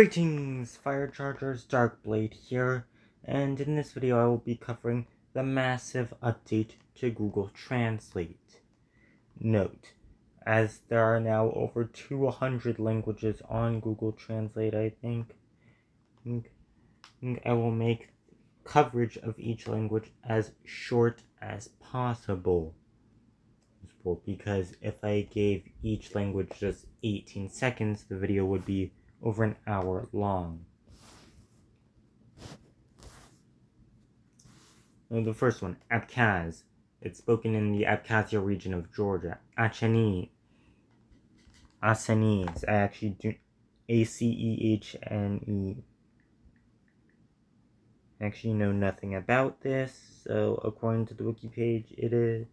Greetings, Fire Chargers, Darkblade here, and in this video I will be covering the massive update to Google Translate. Note, as there are now over 200 languages on Google Translate, I think I will make coverage of each language as short as possible. Because if I gave each language just 18 seconds, the video would be over an hour long. The first one, Abkhaz. It's spoken in the Abkhazia region of Georgia. Achenese. I actually do Acehne. I actually know nothing about this, so according to the wiki page, it is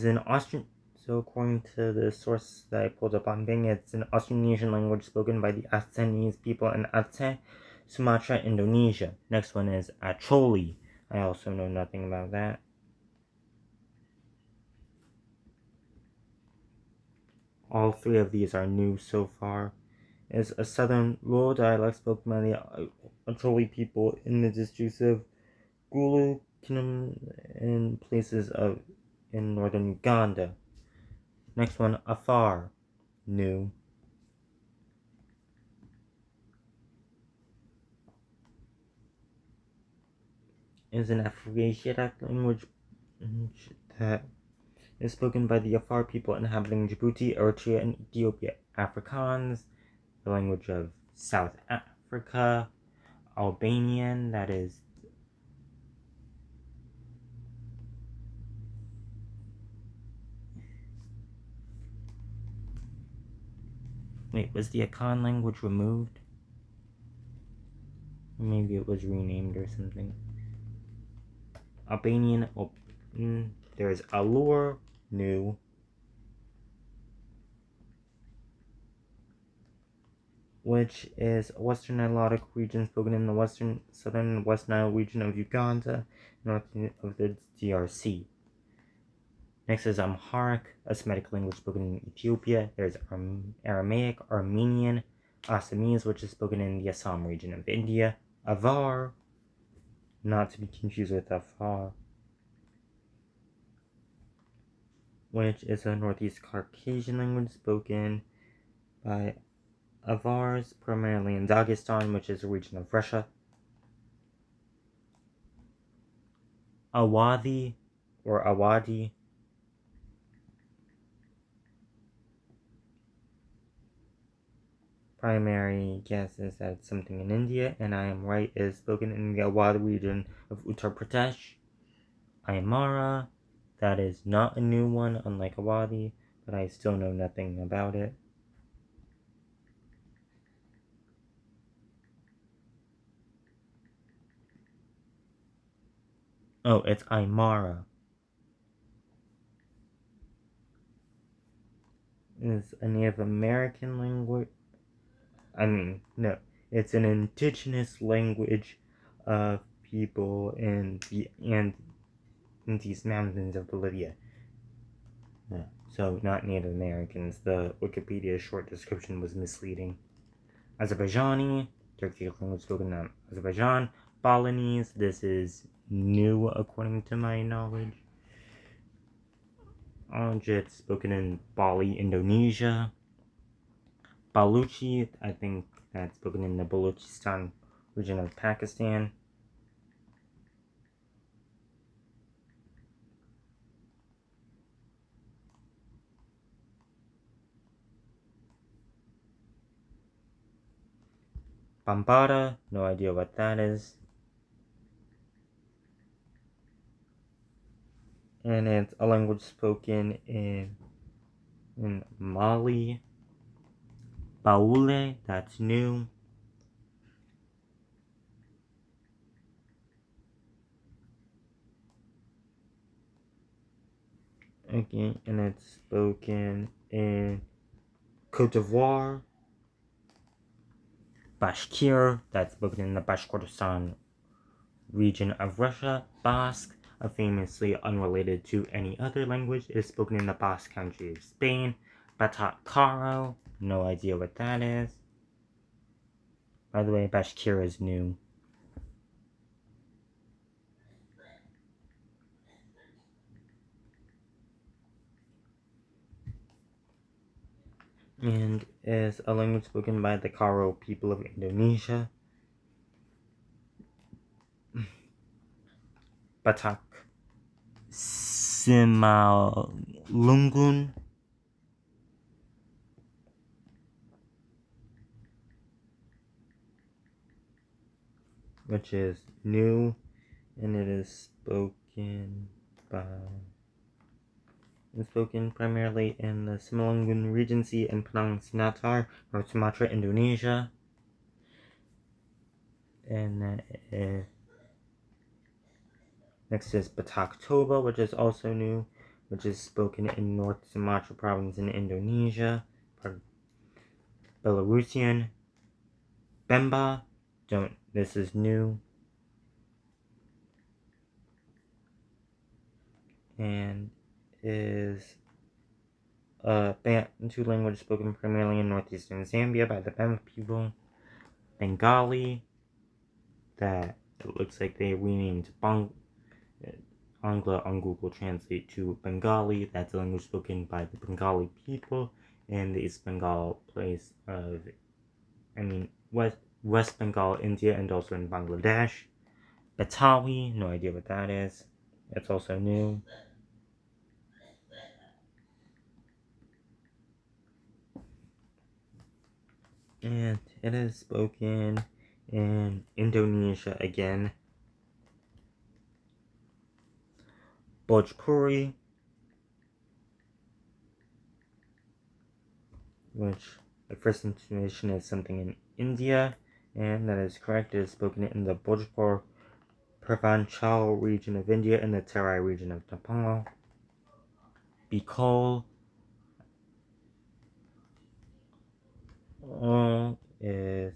an Austrian. So according to the source that I pulled up on Bing, it's an Austronesian language spoken by the Achenese people in Aceh, Sumatra, Indonesia. Next one is Acholi. I also know nothing about that. All three of these are new so far. It's a southern rural dialect spoken by the Acholi people in the districts of Gulu, Kinum, and places in northern Uganda. Next one, Afar. New. Is an Afroasiatic language that is spoken by the Afar people inhabiting Djibouti, Eritrea, and Ethiopia. Afrikaans, the language of South Africa. Albanian, that is wait, was the Akan language removed? Maybe it was renamed or something. Albanian, there's Alur, new. Which is a Western Nilotic region spoken in the western, southern, and West Nile region of Uganda, north of the DRC. Next is Amharic, a Semitic language spoken in Ethiopia. There's Aramaic, Armenian, Assamese, which is spoken in the Assam region of India. Avar, not to be confused with Afar, which is a Northeast Caucasian language spoken by Avars, primarily in Dagestan, which is a region of Russia. Awadhi, or Awadi, primary guess is that it's something in India, and I am right, it is spoken in the Awadhi region of Uttar Pradesh. Aymara, that is not a new one, unlike Awadhi, but I still know nothing about it. Oh, it's Aymara. It's a Native American language. No, it's an indigenous language of people in the Andes Mountains of Bolivia. So not Native Americans. The Wikipedia short description was misleading. Azerbaijani, Turkic language spoken in Azerbaijan. Balinese, this is new according to my knowledge. Anjit, spoken in Bali, Indonesia. Baluchi, I think that's spoken in the Balochistan region of Pakistan. Bambara, no idea what that is. And it's a language spoken in Mali. Baule, that's new. Okay, and it's spoken in Cote d'Ivoire. Bashkir, that's spoken in the Bashkortostan region of Russia. Basque, famously unrelated to any other language, is spoken in the Basque country of Spain. Batak Karo, no idea what that is. By the way, Bashkir is new. And is a language spoken by the Karo people of Indonesia. Batak Simalungun, which is new, and it is spoken primarily in the Simalungun Regency in Penang, Sinatar, North Sumatra, Indonesia. And next is Batak Toba, which is also new, which is spoken in North Sumatra province in Indonesia. Belarusian. Bemba, this is new. And is a Bantu language spoken primarily in northeastern Zambia by the Bemba people. Bengali, that it looks like they renamed Angla on Google Translate to Bengali. That's a language spoken by the Bengali people in the East Bengal place of, West Bengal, India, and also in Bangladesh. Betawi, no idea what that is. It's also new. And it is spoken in Indonesia again. Bhojpuri, which the first intonation is something in India, and that is correct. It is spoken in the Bhojpur Purvanchal region of India and the Terai region of Nepal. Bicol is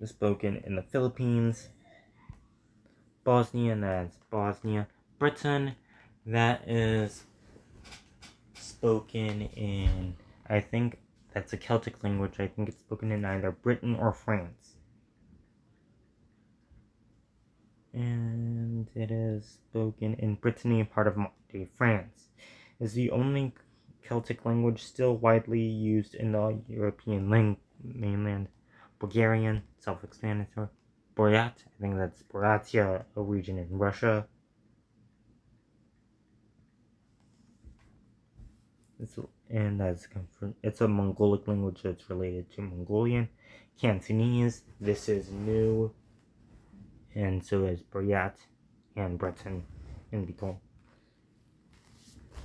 spoken in the Philippines. Bosnian, that's Bosnia. Britain, that is spoken in, I think that's a Celtic language. I think it's spoken in either Britain or France. And it is spoken in Brittany, part of modern-day France. Is the only Celtic language still widely used in the European mainland. Bulgarian, self-explanatory. Buryat, I think that's Buryatia, a region in Russia. It's a Mongolic language that's related to Mongolian. Cantonese, this is new, and so is Buryat and Breton and Bicol.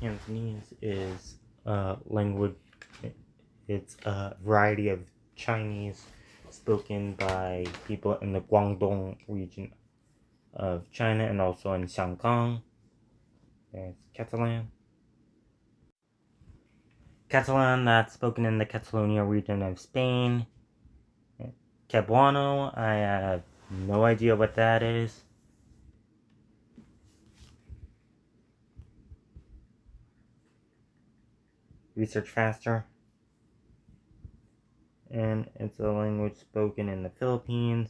Cantonese is a language, it's a variety of Chinese spoken by people in the Guangdong region of China and also in Shangang. There's Catalan. Catalan, that's spoken in the Catalonia region of Spain. Cebuano, I have no idea what that is. Research faster. And it's a language spoken in the Philippines.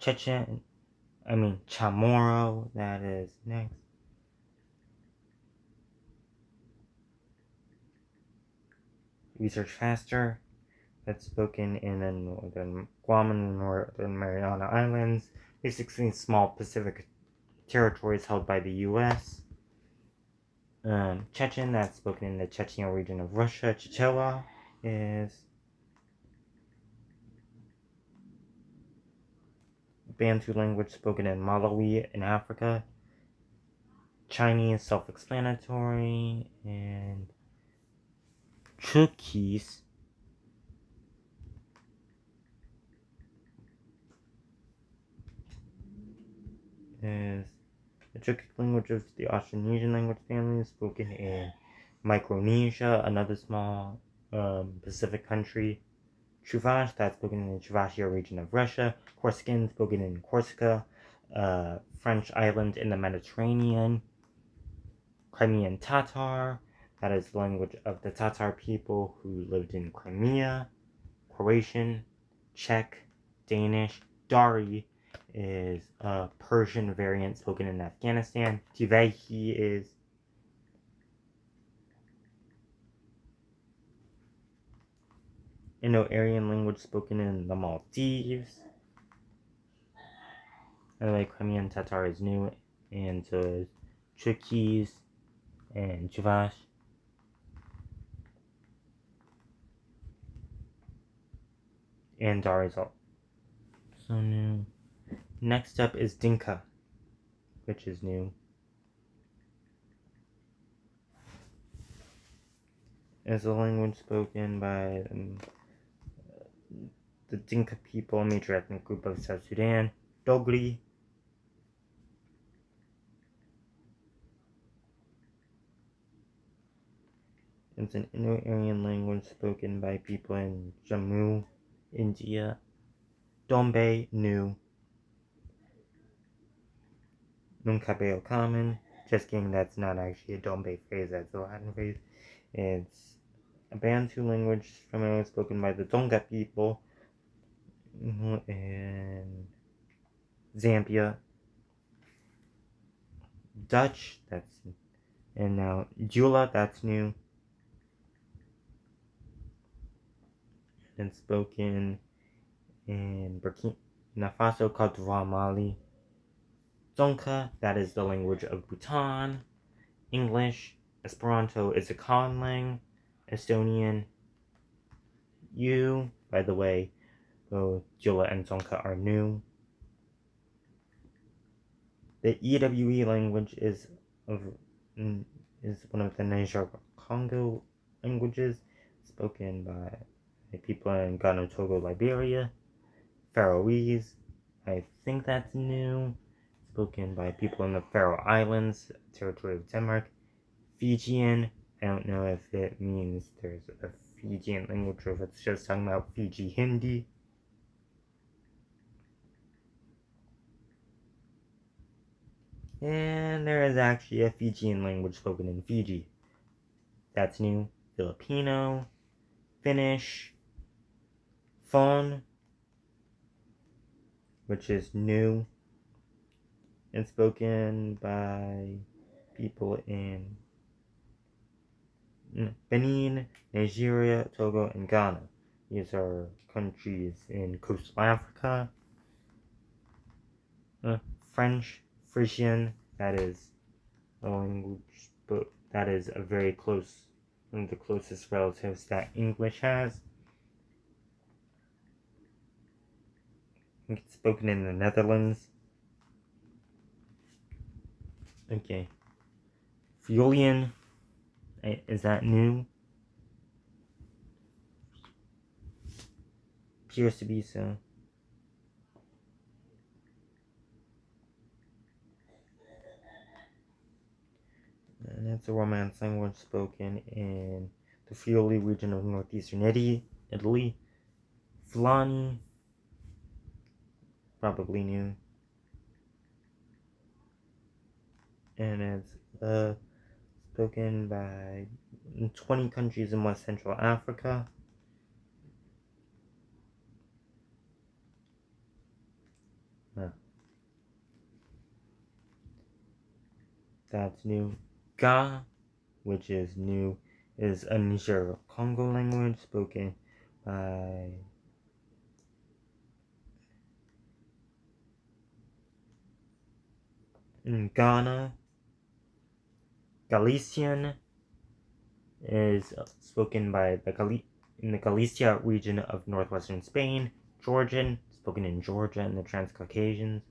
Chamorro, that is next. Research faster. That's spoken in the northern Guam and northern Mariana Islands, basically small Pacific territories held by the U.S. Chechen, that's spoken in the Chechnya region of Russia. Chichewa is Bantu language spoken in Malawi in Africa. Chinese, self-explanatory. And Chuukese is the Chuukese language of the Austronesian language family, spoken in Micronesia, another small Pacific country. Chuvash, that's spoken in the Chuvashia region of Russia. Corsican, spoken in Corsica, French island in the Mediterranean. Crimean Tatar, that is the language of the Tatar people who lived in Crimea. Croatian, Czech, Danish. Dari is a Persian variant spoken in Afghanistan. Tivehi is Indo-Aryan language spoken in the Maldives. By the way, Crimean Tatar is new, and so is Chuukese and Chuvash. And Dari is also new. Next up is Dinka, which is new. It's a language spoken by the Dinka people, a major ethnic group of South Sudan. Dogri. It's an Indo-Aryan language spoken by people in Jammu, India. Dombe, new. Nunkabeo, common. Just kidding, that's not actually a Dombe phrase, that's a Latin phrase. It's a Bantu language primarily spoken by the Donga people in Zambia. Dutch, and now Jula, that's new. And spoken in Burkina Faso, Cote d'Ivoire, Mali. Dzongkha, that is the language of Bhutan. English, Esperanto is a conlang. Estonian, by the way, both Jula and Dzongkha are new. The EWE language is one of the Niger-Congo languages spoken by people in Ghana, Togo, Liberia. Faroese, I think that's new, spoken by people in the Faroe Islands, territory of Denmark. Fijian, I don't know if it means there's a Fijian language or if it's just talking about Fiji Hindi. And there is actually a Fijian language spoken in Fiji. That's new. Filipino, Finnish, Fon, which is new and spoken by people in Benin, Nigeria, Togo, and Ghana. These are countries in coastal Africa. French, Frisian, that is a language, but that is a very close, one of the closest relatives that English has. It's spoken in the Netherlands. Okay. Friulian, is that new? Appears to be so. And it's a Romance language spoken in the Friuli region of northeastern Italy. Fulani, probably new. And it's spoken by 20 countries in West Central Africa. That's new. Ga, which is new, is a Niger-Congo language spoken by in Ghana. Galician is spoken by in the Galicia region of northwestern Spain. Georgian, spoken in Georgia and the Transcaucasians.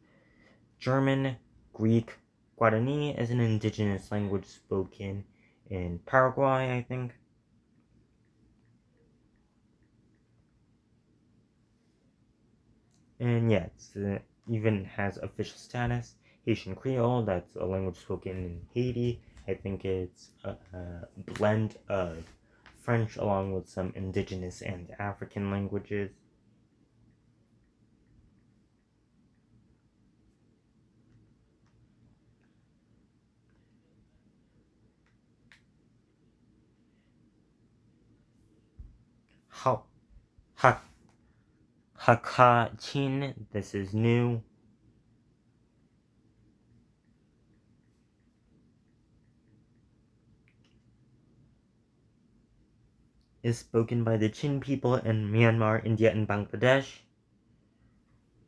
German, Greek, Guarani is an indigenous language spoken in Paraguay, I think. And yeah, it even has official status. Haitian Creole, that's a language spoken in Haiti. I think it's a blend of French along with some indigenous and African languages. Hakachin, this is new. Is spoken by the Chin people in Myanmar, India, and Bangladesh.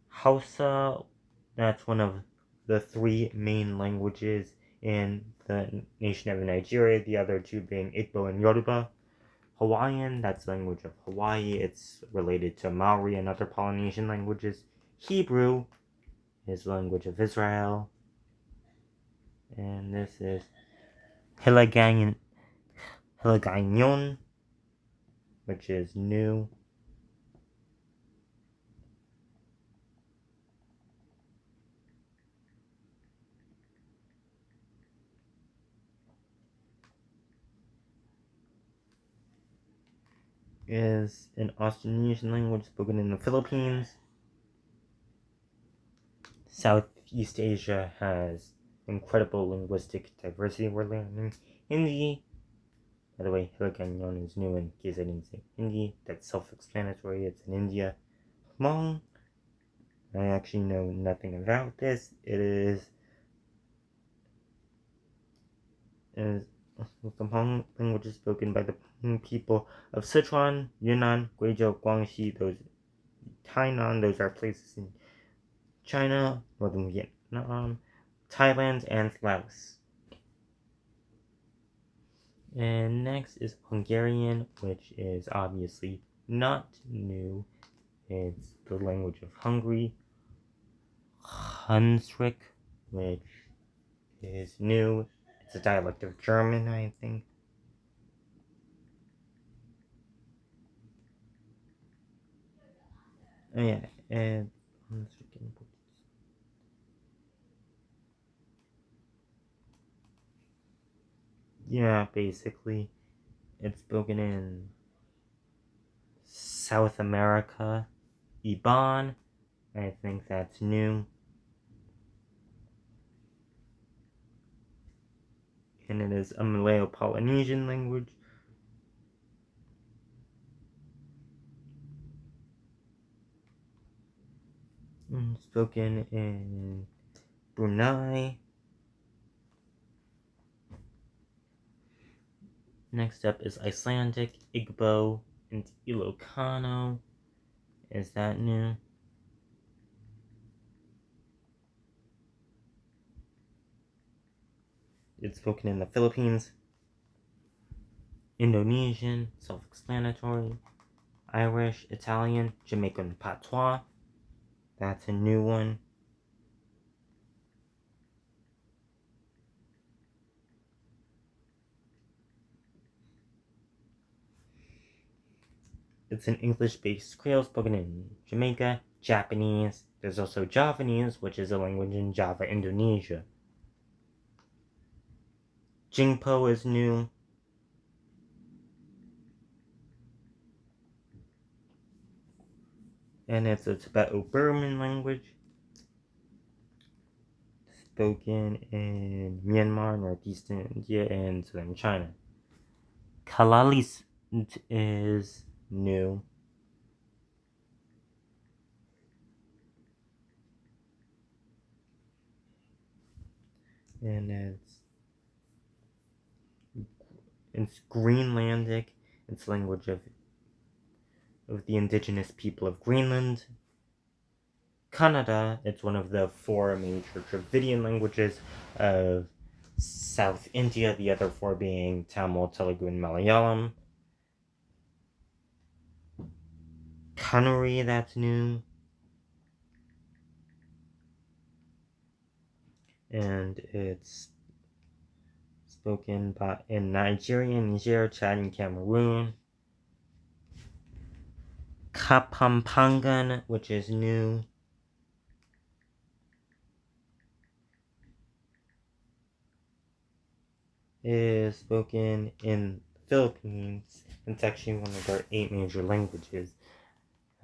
Hausa, that's one of the three main languages in the nation of Nigeria, the other two being Igbo and Yoruba. Hawaiian, that's the language of Hawaii. It's related to Maori and other Polynesian languages. Hebrew is the language of Israel. And this is Hiligaynon, which is new. Is an Austronesian language spoken in the Philippines. Southeast Asia has incredible linguistic diversity. We're learning Hindi. By the way, Hiligaynon is new in case I didn't say Hindi. That's self-explanatory. It's in India. Hmong, I actually know nothing about this. It is the Hmong language is spoken by the people of Sichuan, Yunnan, Guizhou, Guangxi, Tainan. Those are places in China, northern Vietnam, Thailand, and Laos. And next is Hungarian, which is obviously not new. It's the language of Hungary. Hunsrück, which is new. It's a dialect of German, I think. Oh yeah, and yeah, basically, it's spoken in South America. Iban, I think that's new. And it is a Malayo-Polynesian language. Spoken in Brunei. Next up is Icelandic, Igbo, and Ilocano. Is that new? It's spoken in the Philippines. Indonesian, self-explanatory. Irish, Italian, Jamaican Patois. That's a new one. It's an English-based Creole spoken in Jamaica. Japanese. There's also Javanese, which is a language in Java, Indonesia. Jingpo is new. And it's a Tibeto-Burman language spoken in Myanmar, northeastern India, and southern China. Kalalis is new. And it's Greenlandic. It's language of the indigenous people of Greenland. Kannada, it's one of the four major Dravidian languages of South India, the other four being Tamil, Telugu, and Malayalam. Kanuri, that's new. And it's spoken in Nigeria, Niger, Chad, and Cameroon. Kapampangan, which is new. Is spoken in the Philippines. It's actually one of their 8 major languages.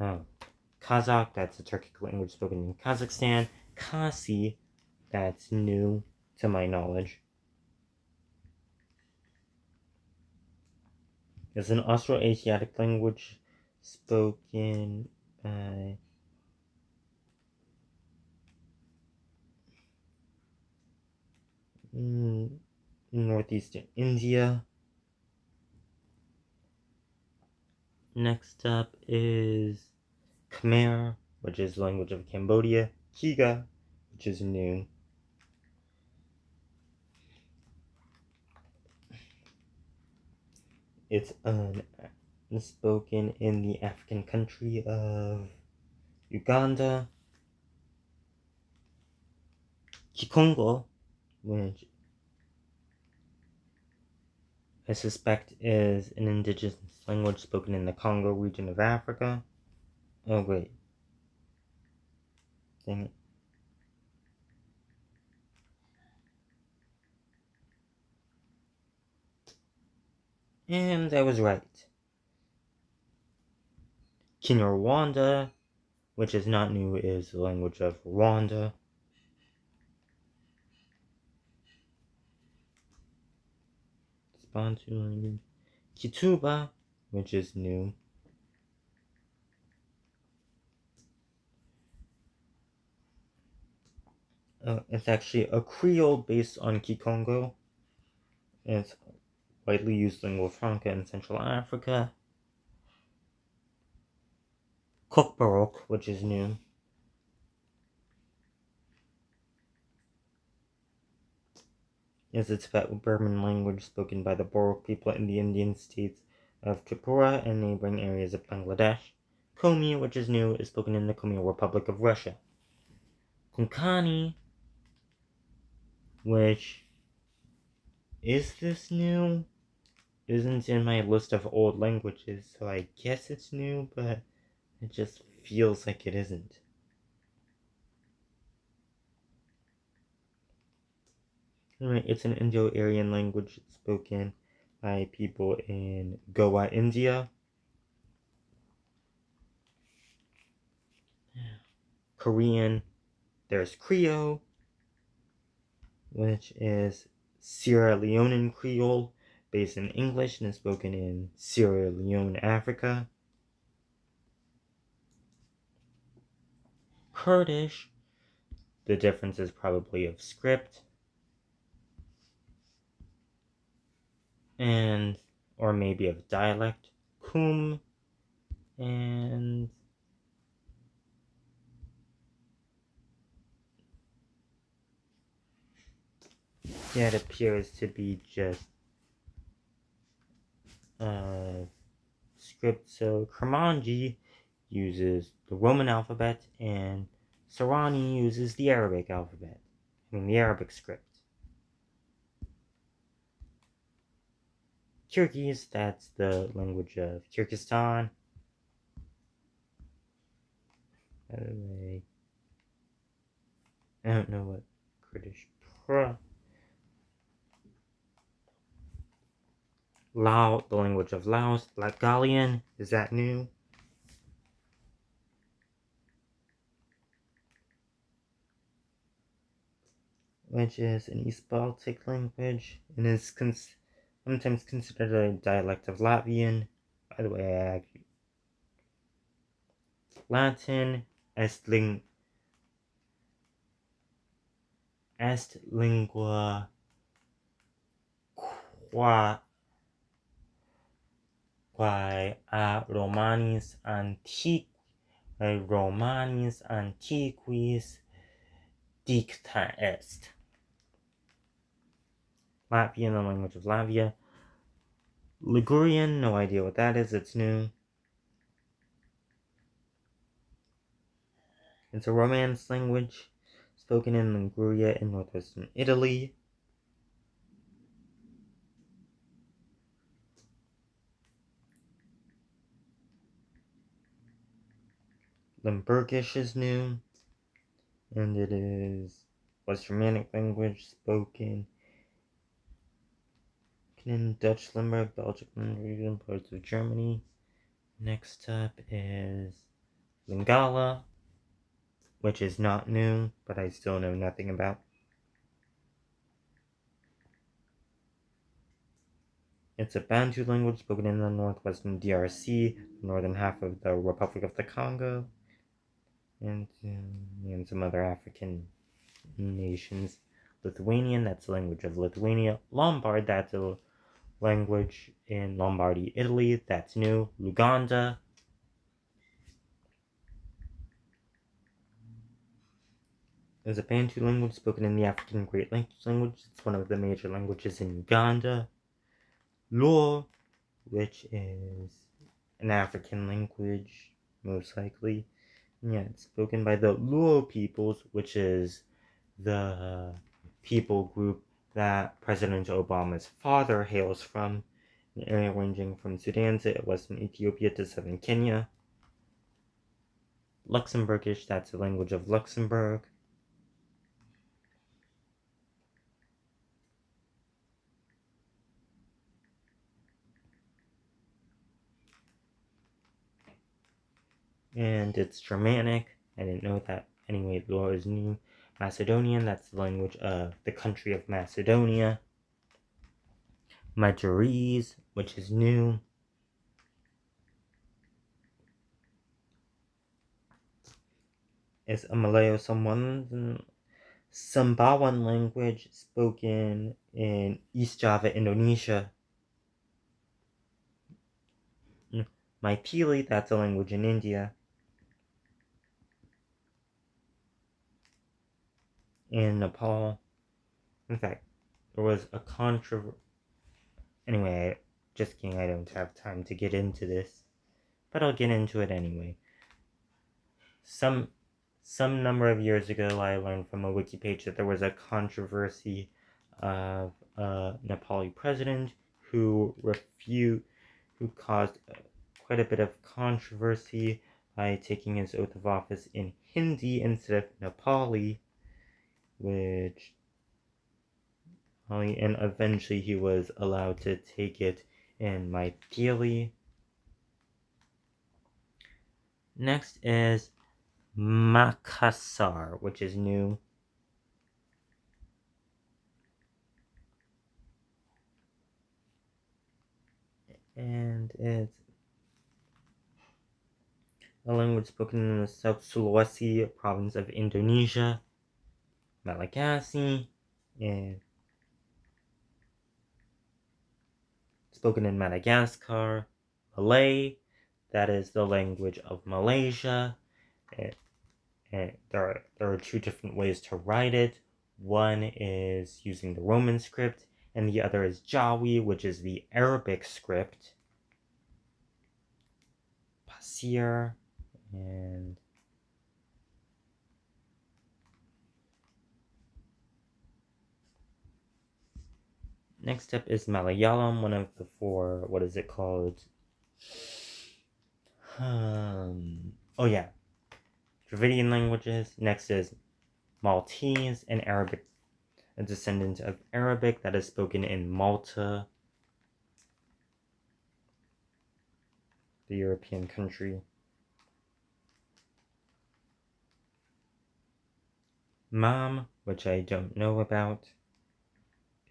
Kazakh, that's a Turkic language spoken in Kazakhstan. Kasi, that's new to my knowledge. It's an Austroasiatic language spoken by northeastern India. Next up is Khmer, which is the language of Cambodia. Kiga, which is new. It's spoken in the African country of Uganda. Kikongo, which I suspect is an indigenous language spoken in the Congo region of Africa. Oh, wait. Dang it. And I was right. Kinyarwanda, which is not new, is the language of Rwanda. Bantu language. Kituba, which is new. It's actually a Creole based on Kikongo. It's widely used lingua franca in Central Africa. Kokborok, which is new. Is a Tibeto-Burman language spoken by the Borok people in the Indian states of Tripura and neighboring areas of Bangladesh. Komi, which is new, is spoken in the Komi Republic of Russia. Konkani, which is this new? Isn't in my list of old languages, so I guess it's new, but it just feels like it isn't. Anyway, it's an Indo-Aryan language spoken by people in Goa, India. Korean, there's Creole, which is Sierra Leonean Creole, based in English and is spoken in Sierra Leone, Africa. Kurdish, the difference is probably of script, and or maybe of dialect. Kum, and yeah, it appears to be just script. So Kurmanji uses the Roman alphabet and Sorani uses the Arabic alphabet. The Arabic script. Kyrgyz, that's the language of Kyrgyzstan. By the way, I don't know what Kurdish. Lao, the language of Laos. Latgalian, is that new? Which is an East Baltic language and is sometimes considered a dialect of Latvian. By the way, Latin, est lingua quae a Romanis antiquis dicta est. Latvian, the language of Latvia. Ligurian, no idea what that is, it's new. It's a Romance language spoken in Liguria in northwestern Italy. Limburgish is new, and it is West Germanic language spoken in Dutch Limburg, Belgium, region, parts of Germany. Next up is Lingala, which is not new, but I still know nothing about. It's a Bantu language spoken in the northwestern DRC, northern half of the Republic of the Congo, and some other African nations. Lithuanian, that's the language of Lithuania. Lombard, that's a language in Lombardy, Italy, that's new. Luganda is a Bantu language spoken in the African Great Lakes language. It's one of the major languages in Uganda. Luo, which is an African language, most likely. Yeah, it's spoken by the Luo peoples, which is the people group that President Obama's father hails from, an area ranging from Sudan to western Ethiopia to southern Kenya. Luxembourgish, that's the language of Luxembourg. And it's Germanic. I didn't know that. Anyway, Luo is new. Macedonian, that's the language of the country of Macedonia. Madurese, which is new. Is a Malayo-Sumbawan language spoken in East Java, Indonesia. Maithili, that's a language in India. In Nepal. In fact, there was a controversy. Anyway, just kidding, I don't have time to get into this. But I'll get into it anyway. Some number of years ago, I learned from a wiki page that there was a controversy of a Nepali president who caused quite a bit of controversy by taking his oath of office in Hindi instead of Nepali, and eventually he was allowed to take it in Maithili. Next is Makassar, which is new. And it's a language spoken in the South Sulawesi province of Indonesia. Malagasy, and spoken in Madagascar. Malay, that is the language of Malaysia. And there are two different ways to write it. One is using the Roman script, and the other is Jawi, which is the Arabic script. Pasir, and next up is Malayalam, one of the four, what is it called? Oh yeah, Dravidian languages. Next is Maltese and Arabic, a descendant of Arabic that is spoken in Malta, the European country. Mam, which I don't know about,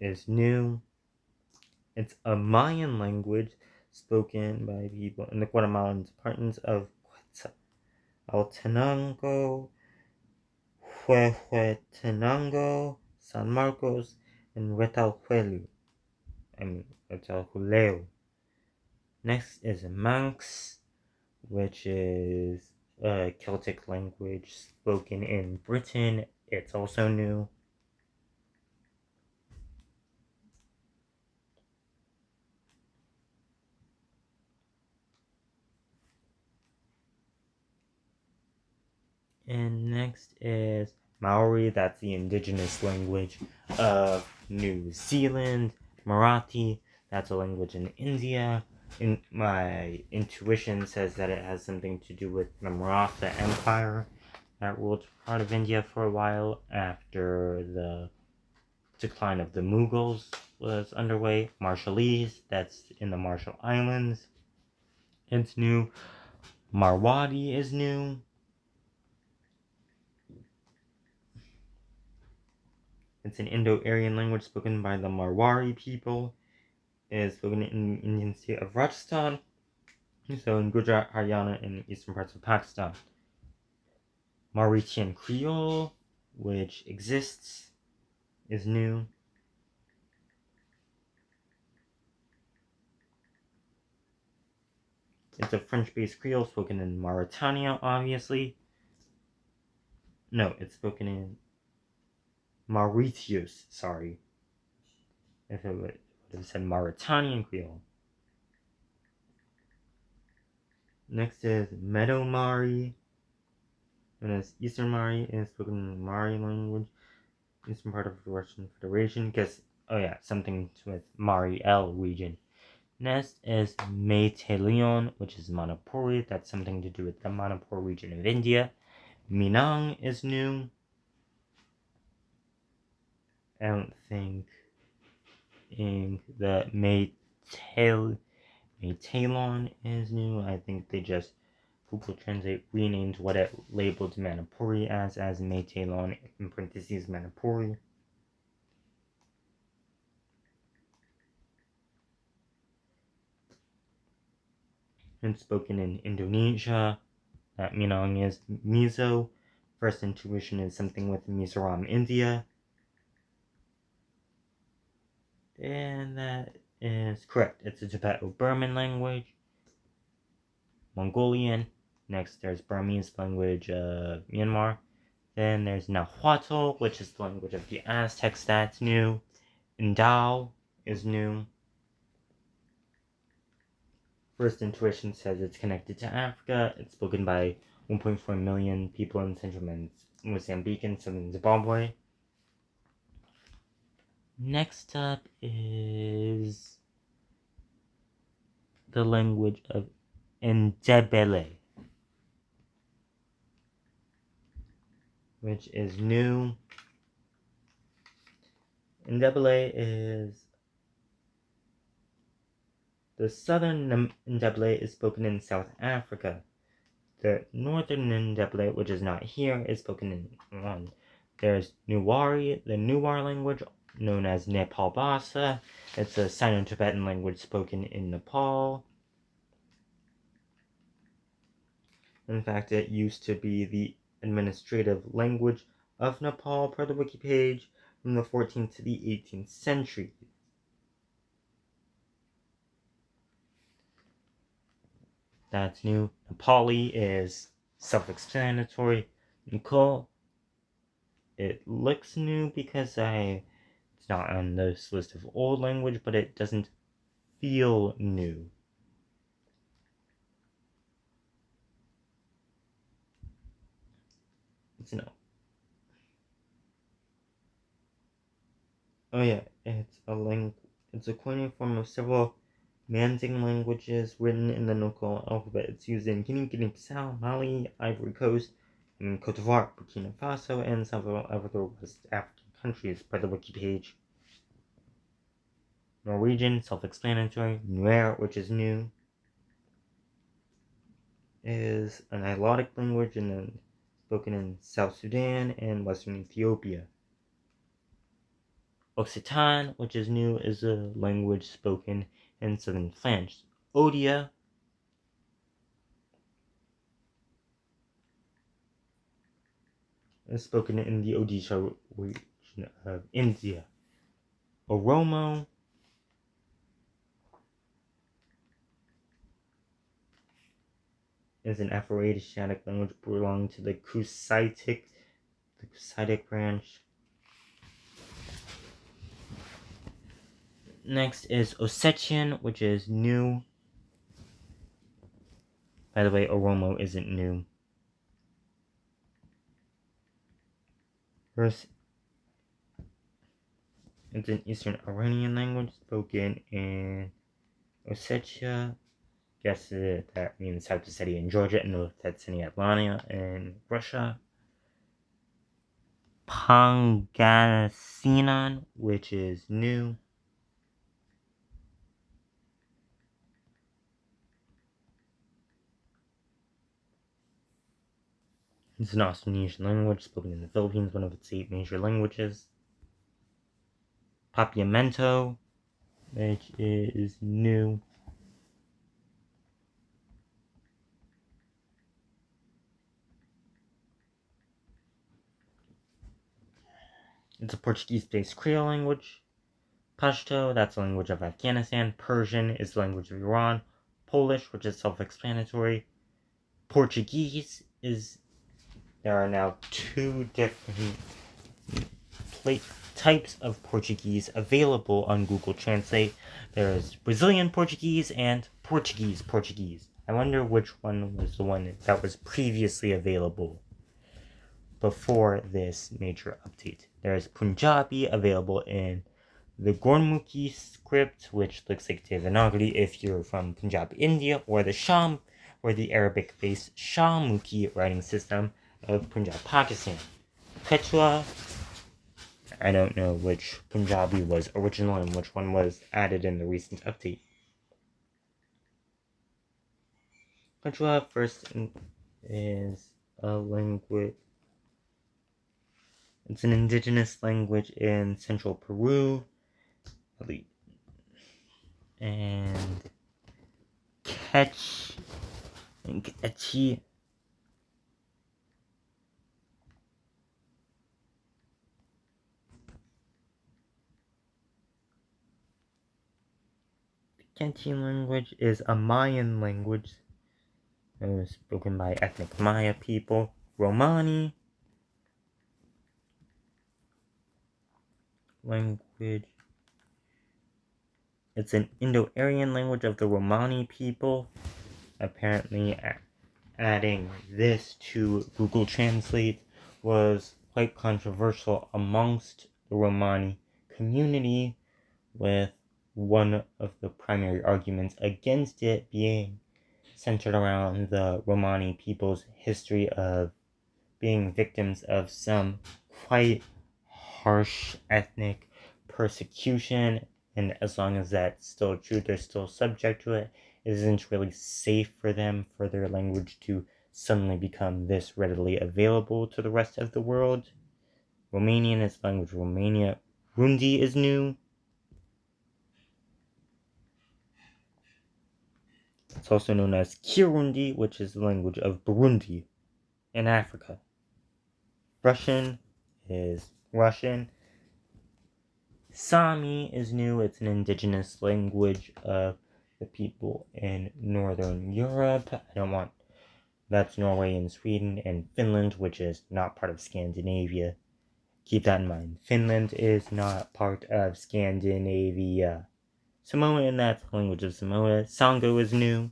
is new. It's a Mayan language spoken by people in the Guatemalan departments of Quetzaltenango, Huehuetenango, San Marcos, and Retalhuleu. Next is Manx, which is a Celtic language spoken in Britain. It's also new. And next is Maori, that's the indigenous language of New Zealand. Marathi, that's a language in India. My intuition says that it has something to do with the Maratha Empire that ruled part of India for a while after the decline of the Mughals was underway. Marshallese, that's in the Marshall Islands. It's new. Marwari is new. It's an Indo-Aryan language spoken by the Marwari people. is spoken in the Indian state of Rajasthan, so in Gujarat, Haryana, and eastern parts of Pakistan. Mauritian Creole, which exists, is new. It's a French-based Creole spoken in Mauritania, obviously. No, it's spoken in Mauritius, sorry. If it would have said Mauritanian Creole. Next is Meadow Mari, known as Eastern Mari, and spoken in the Mari language, eastern part of the Russian Federation. Guess, oh yeah, something with Mari L region. Next is Meitei-Leon, which is Manipuri. That's something to do with the Manipur region of India. Minang is new. I don't think the Meitei-Leon is new. I think they just Google Translate renamed what it labeled Manipuri as Meitei-Leon in parentheses Manipuri. It's spoken in Indonesia. That Minang is Mizo. First intuition is something with Mizoram, India. And that is correct. It's a Tibeto-Burman language. Mongolian. Next, there's Burmese language of Myanmar. Then there's Nahuatl, which is the language of the Aztecs. That's new. Ndao is new. First intuition says it's connected to Africa. It's spoken by 1.4 million people in central Mozambique and southern Zimbabwe. Next up is the language of Ndebele, which is new. Ndebele is the southern Ndebele is spoken in South Africa. The northern Ndebele, which is not here, is spoken in one. There's Nuwari, the Nuwar language, known as Nepal Bhasa. It's a Sino-Tibetan language spoken in Nepal. In fact, it used to be the administrative language of Nepal per the wiki page from the 14th to the 18th century. That's new. Nepali is self-explanatory. Nicole, it looks new because it's not on this list of old language, but it doesn't feel new. It's no. Oh yeah, it's a coining form of several Manding languages written in the Nukkal alphabet. It's used in Guinea-Bissau, Mali, Ivory Coast, and Cote d'Ivoire, Burkina Faso, and several other West African countries per the wiki page. Norwegian, self-explanatory. Nuer, which is new, is an Nilotic language spoken in South Sudan and Western Ethiopia. Occitan, which is new, is a language spoken in southern France. Odia is spoken in the Odisha region of India. Oromo is an Afro-Asiatic language belonging to the Cushitic branch. Next is Ossetian, which is new. By the way, Oromo isn't new. First, it's an Eastern Iranian language spoken in Ossetia. Guess that means South Ossetia in Georgia and North Ossetia Atlanta in Russia. Pangasinan, which is new. It's an Austronesian language spoken in the Philippines, one of its 8 major languages. Papiamento which is new. It's a Portuguese-based Creole language. Pashto, that's the language of Afghanistan. Persian is the language of Iran. Polish, which is self-explanatory. Portuguese is... There are now two different types of Portuguese available on Google Translate. There's Brazilian Portuguese and Portuguese. I wonder which one was the one that was previously available before this major update. There's Punjabi available in the Gurmukhi script, which looks like Devanagari if you're from Punjab, India, or the Arabic-based Shahmukhi writing system of Punjab, Pakistan. Quechua, I don't know which Punjabi was original and which one was added in the recent update. Quechua first is a language. It's an indigenous language in central Peru. And Quechua. Quechua language is a Mayan language. It was spoken by ethnic Maya people. Romani language. It's an Indo-Aryan language of the Romani people. Apparently, adding this to Google Translate was quite controversial amongst the Romani community, with one of the primary arguments against it being centered around the Romani people's history of being victims of some quite harsh ethnic persecution, and as long as that's still true, they're still subject to it. It isn't really safe for them for their language to suddenly become this readily available to the rest of the world. Romanian is the language of Romania. Rundi is new. It's also known as Kirundi, which is the language of Burundi in Africa. Russian is Russian. Sami is new. It's an indigenous language of the people in Northern Europe. That's Norway and Sweden, and Finland, which is not part of Scandinavia. Keep that in mind. Finland is not part of Scandinavia. Samoan, that's the language of Samoa. Sango is new.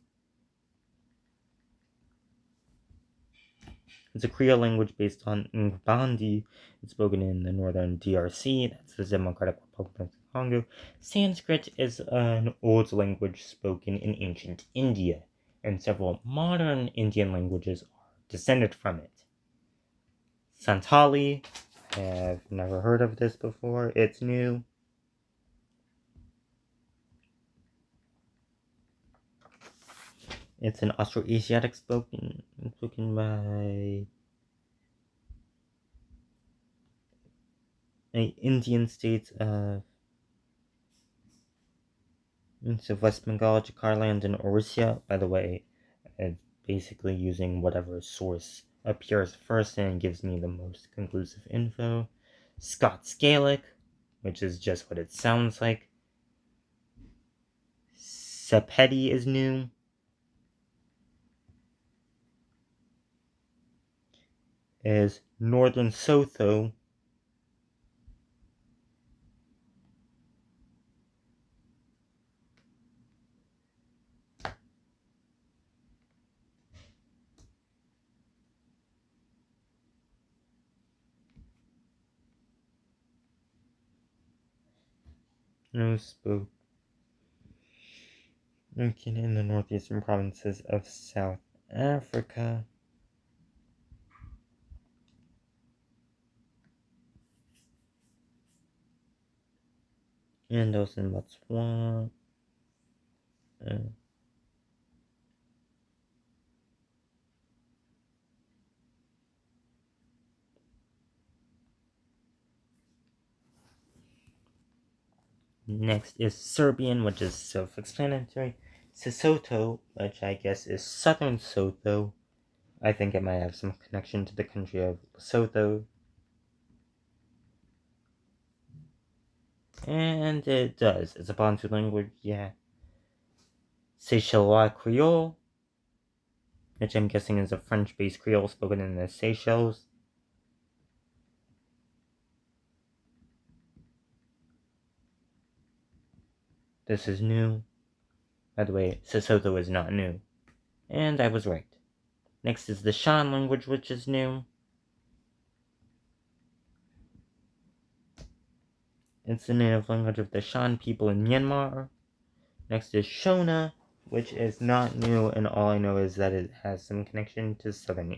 It's a Creole language based on Ngbandi. It's spoken in the northern DRC, that's the Democratic Republic of Congo. Sanskrit is an old language spoken in ancient India, and several modern Indian languages are descended from it. Santali, I've never heard of this before, it's new. It's an Austroasiatic spoken by Indian states of West Bengal, Jharkhand, and Orissa. By the way, it's basically using whatever source appears first and gives me the most conclusive info. Scots Gaelic, which is just what it sounds like. Sepedi is new. Is Northern Sotho. Spoken in the northeastern provinces of South Africa. And also in Botswana. Next is Serbian, which is self-explanatory. Sesotho, which I guess is Southern Sotho. I think it might have some connection to the country of Lesotho. And it does. It's a Bantu language, yeah. Seychellois Creole, which I'm guessing is a French-based Creole spoken in the Seychelles. This is new. By the way, Sesotho is not new. And I was right. Next is the Shan language, which is new. It's the native language of the Shan people in Myanmar. Next is Shona, which is not new, and all I know is that it has some connection to southern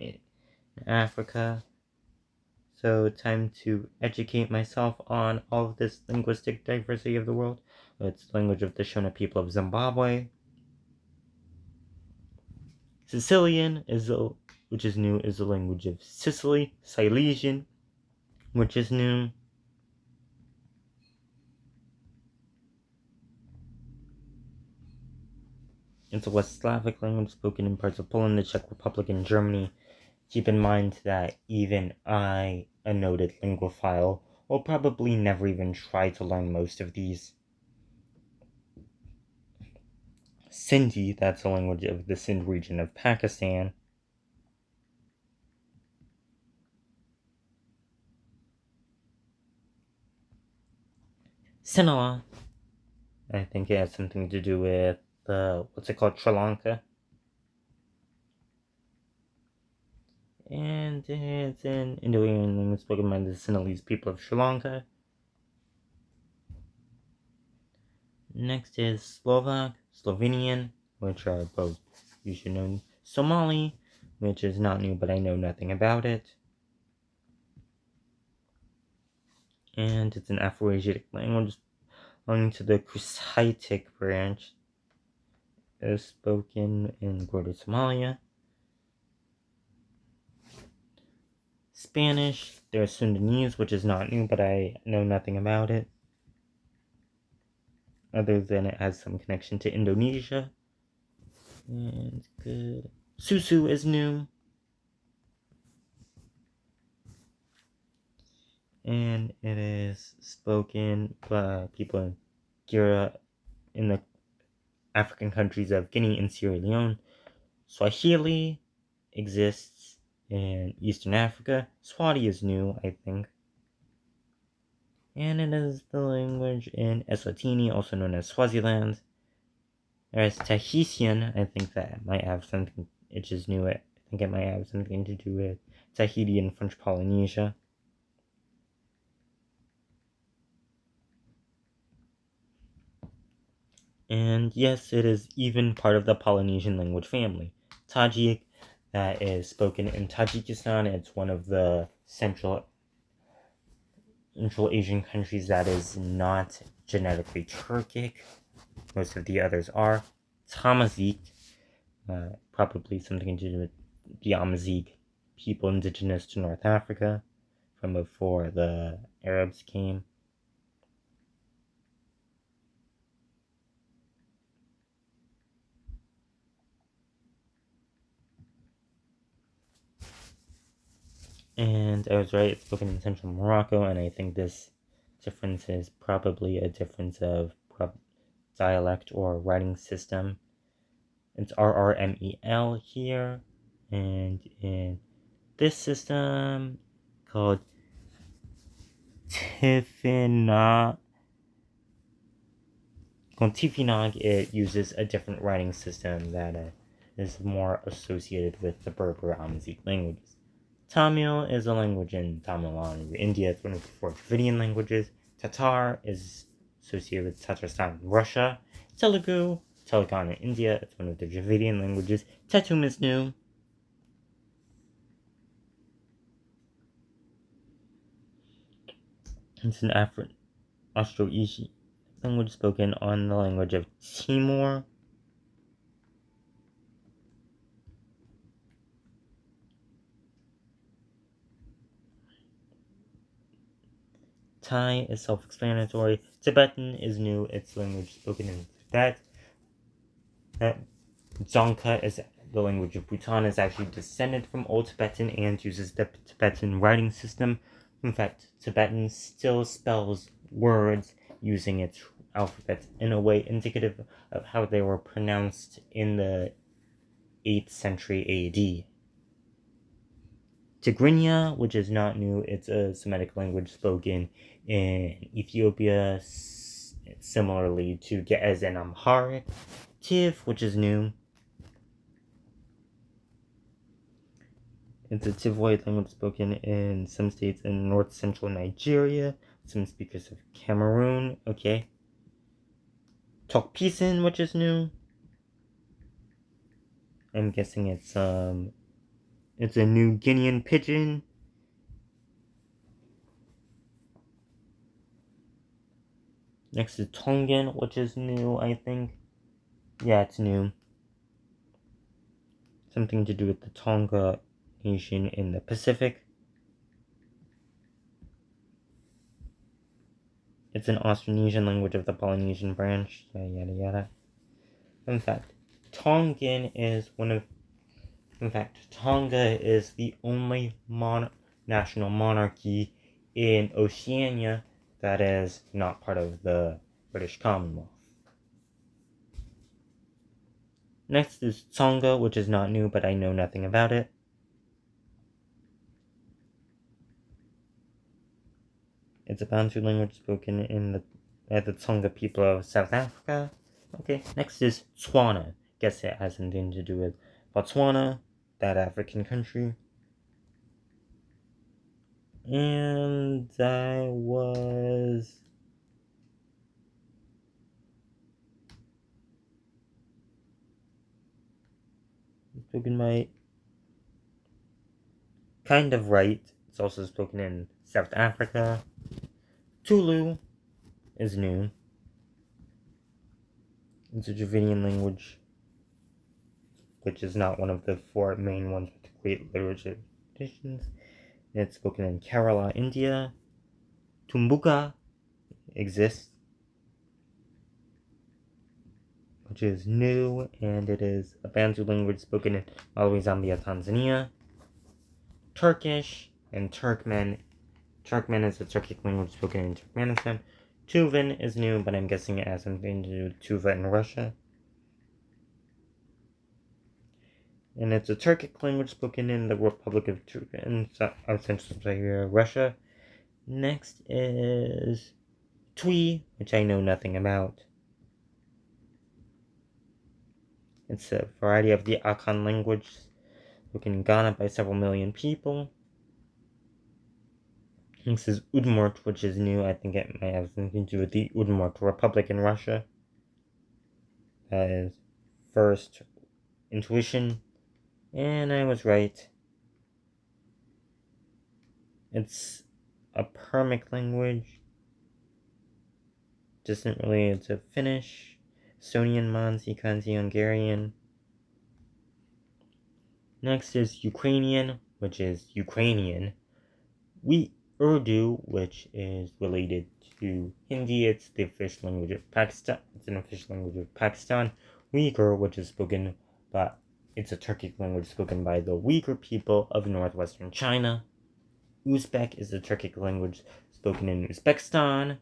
Africa. So, time to educate myself on all of this linguistic diversity of the world. It's the language of the Shona people of Zimbabwe. Sicilian, which is new, is the language of Sicily. Silesian, which is new. It's a West Slavic language spoken in parts of Poland, the Czech Republic, and Germany. Keep in mind that even I, a noted linguophile, will probably never even try to learn most of these. Sindhi, that's a language of the Sindh region of Pakistan. Sinhala, I think it has something to do with, Sri Lanka. And it's an Indo-Aryan language spoken by the Sinhalese people of Sri Lanka. Next is Slovak, Slovenian, which are both, you should know. Somali, which is not new, but I know nothing about it. And it's an Afroasiatic language belonging to the Cushitic branch. It is spoken in Greater Somalia. Spanish, there's Sundanese, which is not new, but I know nothing about it, other than it has some connection to Indonesia. And good. Susu is new. And it is spoken by people in in the African countries of Guinea and Sierra Leone. Swahili exists in Eastern Africa. Swati is new, I think. And it is the language in Eswatini, also known as Swaziland. There's Tahitian, I think that might have something, which is new. I think it might have something to do with Tahiti and French Polynesia. And yes, it is even part of the Polynesian language family. Tajik, that is spoken in Tajikistan. It's one of the Central Asian countries that is not genetically Turkic. Most of the others are. Tamazight, probably something to do with the Amazigh people indigenous to North Africa from before the Arabs came. And I was right, it's spoken in central Morocco, and I think this difference is probably a difference of dialect or writing system. It's RRMEL here, and in this system called Tifinagh, it uses a different writing system that is more associated with the Berber Amazigh languages. Tamil is a language in Tamil Nadu, India. It's one of the 4 Dravidian languages. Tatar is associated with Tatarstan, Russia. Telugu, Telangana, India. It's one of the Dravidian languages. Tetum is new. It's an Austro-Asian language spoken on the language of Timor. Thai is self-explanatory. Tibetan is new. It's language spoken in Tibet. Dzongkha is the language of Bhutan, is actually descended from Old Tibetan and uses the Tibetan writing system. In fact, Tibetan still spells words using its alphabet in a way indicative of how they were pronounced in the 8th century AD. Tigrinya, which is not new, it's a Semitic language spoken in Ethiopia, similarly to Ge'ez and Amharic. Tiv, which is new, it's a Tivoid language spoken in some states in north-central Nigeria, some speakers of Cameroon. Okay. Tokpisin, which is new. I'm guessing it's a New Guinean pidgin. Next is Tongan, which is new, I think. Yeah, it's new. Something to do with the Tonga nation in the Pacific. It's an Austronesian language of the Polynesian branch. Yada yada yada. In fact, Tonga is the only national monarchy in Oceania that is not part of the British Commonwealth. Next is Tsonga, which is not new, but I know nothing about it. It's a Bantu language spoken by the Tsonga people of South Africa. Okay, next is Tswana. Guess it has something to do with Botswana, that African country. And I was spoken by kind of right. It's also spoken in South Africa. Tulu is new. It's a Dravidian language, which is not one of the 4 main ones with great literature traditions. It's spoken in Kerala, India. Tumbuka exists, which is new, and it is a Bantu language spoken in Malawi, Zambia, Tanzania. Turkish and Turkmen. Turkmen is a Turkic language spoken in Turkmenistan. Tuvan is new, but I'm guessing it has something to do with Tuva in Russia. And it's a Turkic language spoken in the Republic of Turkey in Central Siberia, Russia. Next is Twi, which I know nothing about. It's a variety of the Akan language spoken in Ghana by several million people. This is Udmurt, which is new. I think it might have something to do with the Udmurt Republic in Russia. That is first intuition, and I was right. It's a Permic language, distant related to Finnish, Estonian, Mansi, Kansi, Hungarian. Next is Ukrainian, which is Ukrainian. Urdu, which is related to Hindi. It's the official language of Pakistan. It's an official language of Pakistan. Uyghur, which is spoken by, it's a Turkic language spoken by the Uyghur people of northwestern China. Uzbek is a Turkic language spoken in Uzbekistan.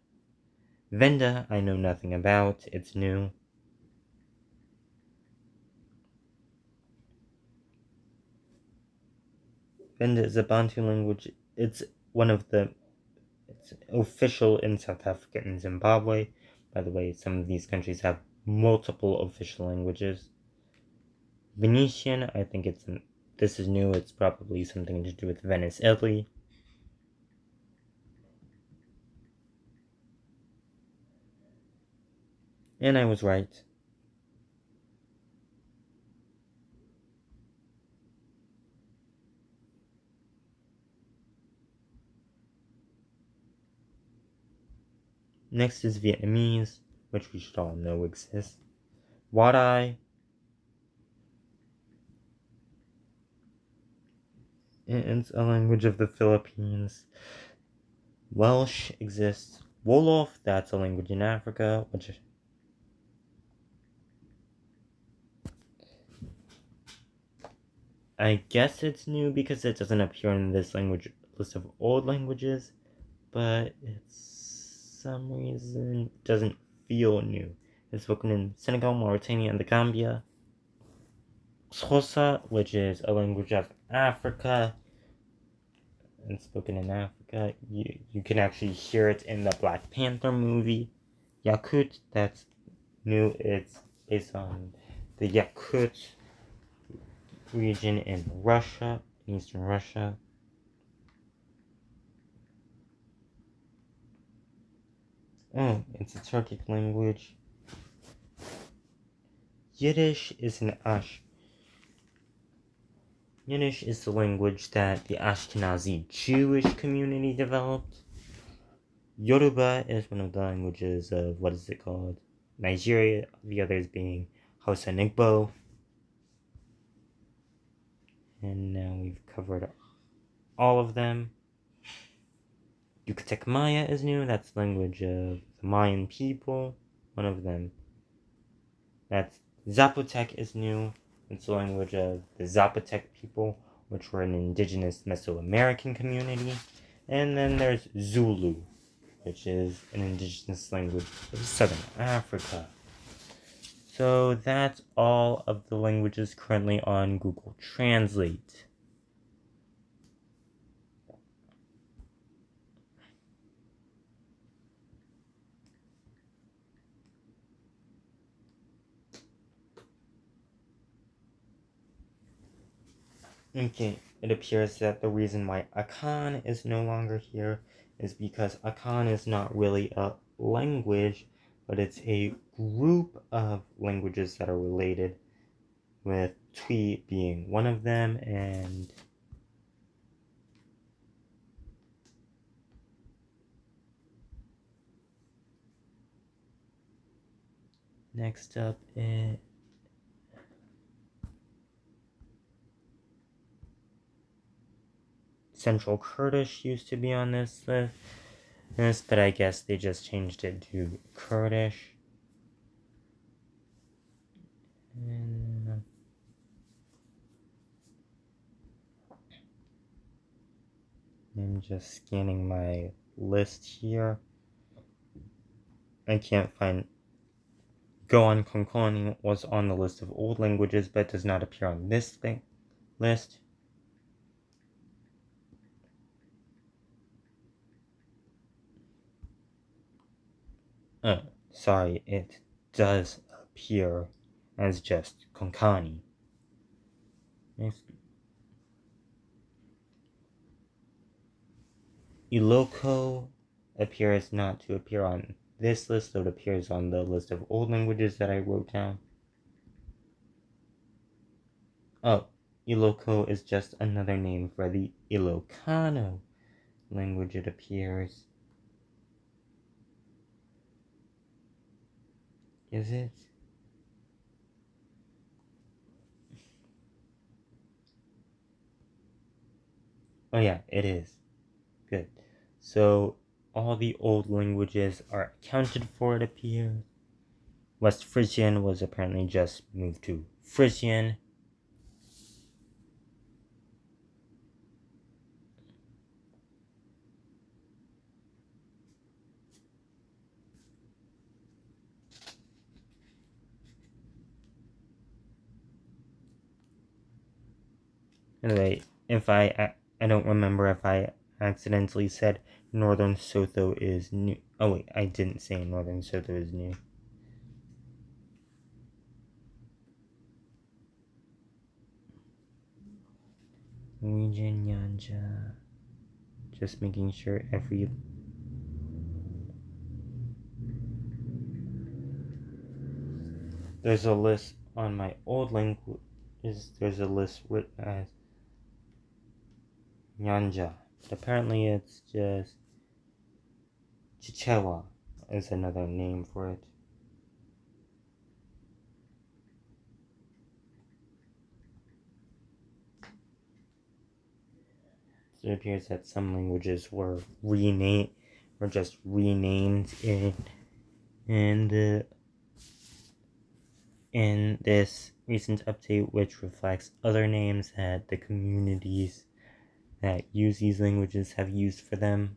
Venda, I know nothing about. It's new. Venda is a Bantu language. It's official in South Africa and Zimbabwe. By the way, some of these countries have multiple official languages. Venetian, I think this is new. It's probably something to do with Venice, Italy. And I was right. Next is Vietnamese, which we should all know exists. Wadai. It's a language of the Philippines. Welsh exists. Wolof, that's a language in Africa, which I guess it's new because it doesn't appear in this language list of old languages, but it's some reason doesn't feel new. It's spoken in Senegal, Mauritania, and the Gambia. Xhosa, which is a language of Africa and spoken in Africa. You can actually hear it in the Black Panther movie. Yakut, that's new. It's based on the Yakut region in Russia, in Eastern Russia. Oh, it's a Turkic language. Yiddish is Yiddish is the language that the Ashkenazi Jewish community developed. Yoruba is one of the languages of, what is it called? Nigeria, the others being Hausa and Igbo. And now we've covered all of them. Yucatec Maya is new, that's the language of the Mayan people, one of them. That's Zapotec is new, it's the language of the Zapotec people, which were an indigenous Mesoamerican community. And then there's Zulu, which is an indigenous language of Southern Africa. So that's all of the languages currently on Google Translate. Okay, it appears that the reason why Akan is no longer here is because Akan is not really a language, but it's a group of languages that are related, with Twi being one of them, and next up is Central Kurdish used to be on this list, but I guess they just changed it to Kurdish. And I'm just scanning my list here. I can't find. Goan Konkani was on the list of old languages, but does not appear on this list. Sorry, it does appear as just Konkani. Next. Iloko appears not to appear on this list, though it appears on the list of old languages that I wrote down. Oh, Iloko is just another name for the Ilocano language, it appears. Is it? Oh yeah, it is. Good. So all the old languages are accounted for, it appears. West Frisian was apparently just moved to Frisian. Anyway, if I don't remember if I accidentally said Northern Sotho is new. Oh wait, I didn't say Northern Sotho is new. Norwegian Nyanja. Just making sure every. There's a list on my old languages. There's a list written as Nyanja. But apparently it's just Chichewa is another name for it. So it appears that some languages were renamed. were just renamed in this recent update, which reflects other names that the communities that use these languages have used for them.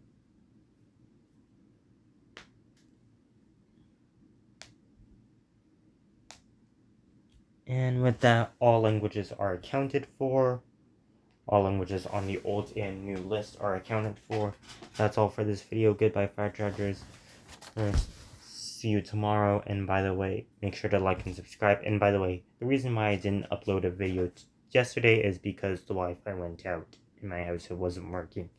And with that, all languages are accounted for. All languages on the old and new list are accounted for. That's all for this video. Goodbye, Fire Chargers. See you tomorrow. And by the way, make sure to like and subscribe. And by the way, the reason why I didn't upload a video yesterday is because the Wi-Fi went out in my house. It wasn't working.